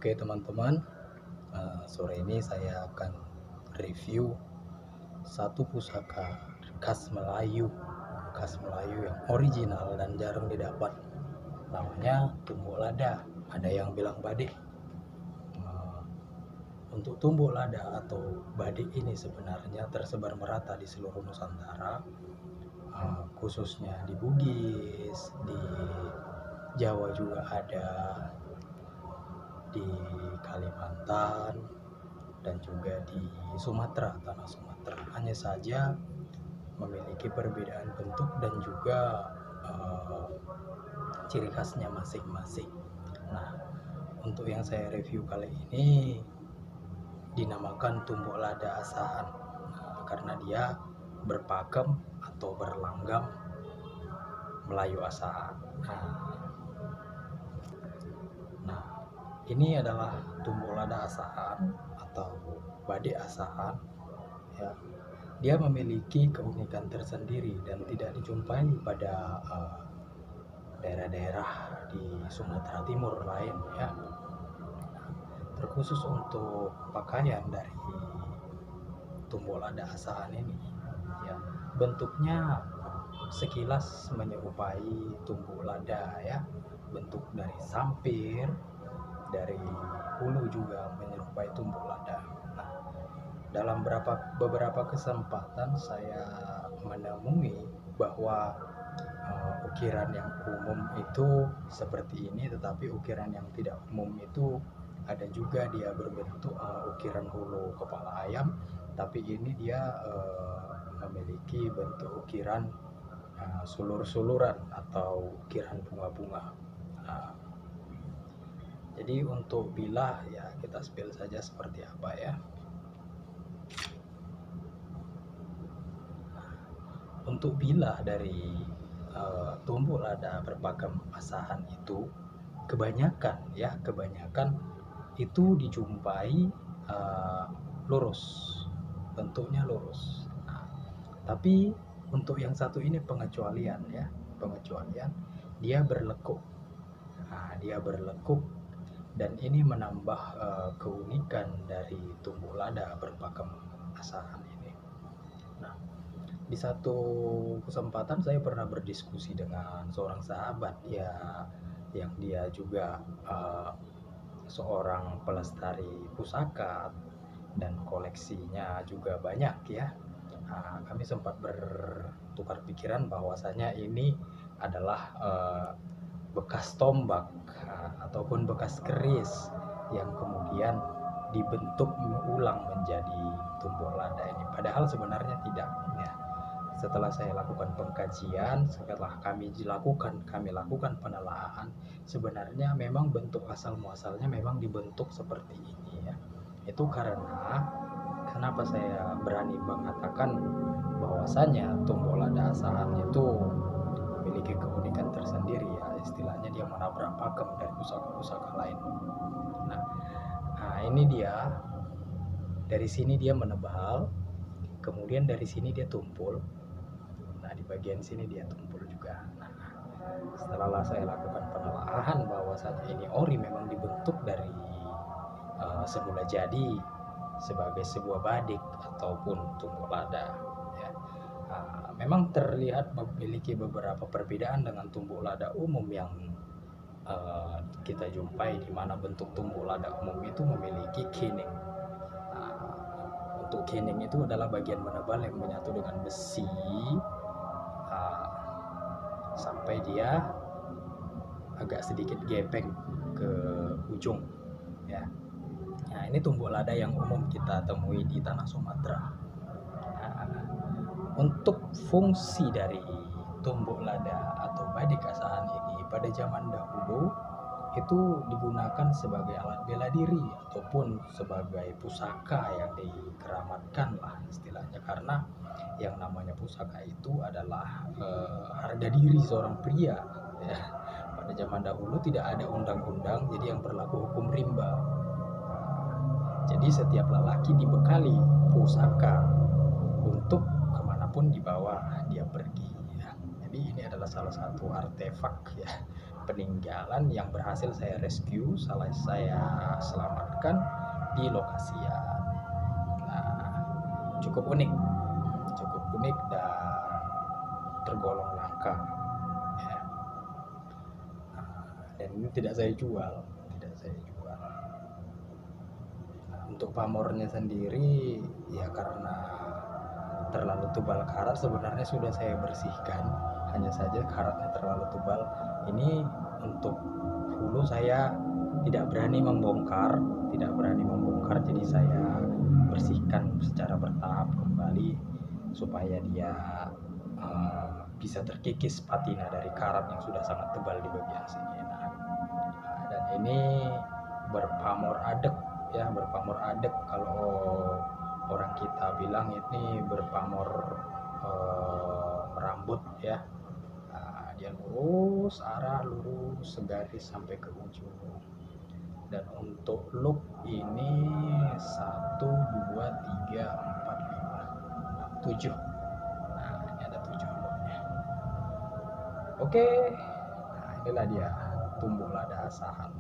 Oke teman-teman, sore ini saya akan review satu pusaka khas Melayu yang original dan jarang didapat. Namanya tumbuk lada. Ada yang bilang badik. Untuk tumbuk lada atau badik ini sebenarnya tersebar merata di seluruh Nusantara, khususnya di Bugis, di Jawa juga ada, di Kalimantan, dan juga di Sumatera, tanah Sumatera. Hanya saja memiliki perbedaan bentuk dan juga ciri khasnya masing-masing. Nah, untuk yang saya review kali ini dinamakan tumbuk lada asahan, karena dia berpakem atau berlanggam Melayu asahan. Nah, ini adalah tumbuk lada asahan atau badik asahan, ya. Dia memiliki keunikan tersendiri dan tidak dijumpai pada daerah-daerah di Sumatera Timur lain, ya. Terkhusus untuk pakaian dari tumbuk lada asahan ini, ya, bentuknya sekilas menyerupai tumbuk lada, ya. Bentuk dari sampir, dari hulu juga menyerupai tumbuk lada. Nah, dalam beberapa kesempatan saya menemui bahwa ukiran yang umum itu seperti ini, tetapi ukiran yang tidak umum itu ada juga dia berbentuk ukiran hulu kepala ayam, tapi ini dia memiliki bentuk ukiran sulur-suluran atau ukiran bunga-bunga. Jadi untuk bilah, ya, kita spill saja seperti apa, ya. Untuk bilah dari tumbuk lada berpakem asahan itu kebanyakan itu dijumpai lurus, bentuknya lurus. Nah, tapi untuk yang satu ini pengecualian, ya, dia berlekuk. Dia berlekuk, dan ini menambah keunikan dari tumbuk lada berpakem asahan ini. Nah, di satu kesempatan saya pernah berdiskusi dengan seorang sahabat, ya, yang dia juga seorang pelestari pusaka dan koleksinya juga banyak, ya. Kami sempat bertukar pikiran bahwasanya ini adalah bekas tombak ataupun bekas keris yang kemudian dibentuk ulang menjadi tumbuk lada ini. Padahal sebenarnya tidak, ya. Setelah saya lakukan pengkajian, setelah kami lakukan penelaahan, sebenarnya memang bentuk asal muasalnya memang dibentuk seperti ini, ya. Itu karena kenapa saya berani mengatakan bahwasanya tumbuk lada asahan itu memiliki keunikan tersendiri, ya, istilahnya dia menabrak pakem dari pusaka-pusaka lain. Nah, ini dia, dari sini dia menebal, kemudian dari sini dia tumpul. Nah, di bagian sini dia tumpul juga. Nah, setelah saya lakukan penelaahan bahwasanya ini ori memang dibentuk dari semula jadi sebagai sebuah badik ataupun tumbuk lada, ya. Memang terlihat memiliki beberapa perbedaan dengan tumbuk lada umum yang kita jumpai, di mana bentuk tumbuk lada umum itu memiliki kening. Untuk kening itu adalah bagian menebal yang menyatu dengan besi sampai dia agak sedikit gepeng ke ujung, ya. Nah, ini tumbuk lada yang umum kita temui di tanah Sumatera. Untuk fungsi dari tumbuk lada atau badik asahan ini pada zaman dahulu itu digunakan sebagai alat bela diri ataupun sebagai pusaka yang dikeramatkan lah istilahnya, karena yang namanya pusaka itu adalah harga diri seorang pria, ya. Pada zaman dahulu tidak ada undang-undang, jadi yang berlaku hukum rimba. Jadi setiap lelaki dibekali pusaka untuk kemanapun dibawa dia pergi, ya. Jadi ini adalah salah satu artefak, ya, peninggalan yang berhasil saya rescue, saya selamatkan di lokasi ya. Nah, cukup unik dan tergolong langka ya. Dan ini tidak saya jual. Untuk pamornya sendiri ya karena terlalu tebal karat, sebenarnya sudah saya bersihkan, hanya saja karatnya terlalu tebal. Ini untuk hulu saya tidak berani membongkar, jadi saya bersihkan secara bertahap kembali supaya dia bisa terkikis patina dari karat yang sudah sangat tebal di bagian sini. Dan ini berpamor adek ya, kalau orang kita bilang ini berpamor merambut ya. Dia lurus, segaris sampai ke ujung. Dan untuk loop ini 1, 2, 3, 4, 5, 7. Nah, ini ada 7 loopnya. Oke. Nah, inilah dia tumbuh lada asahan.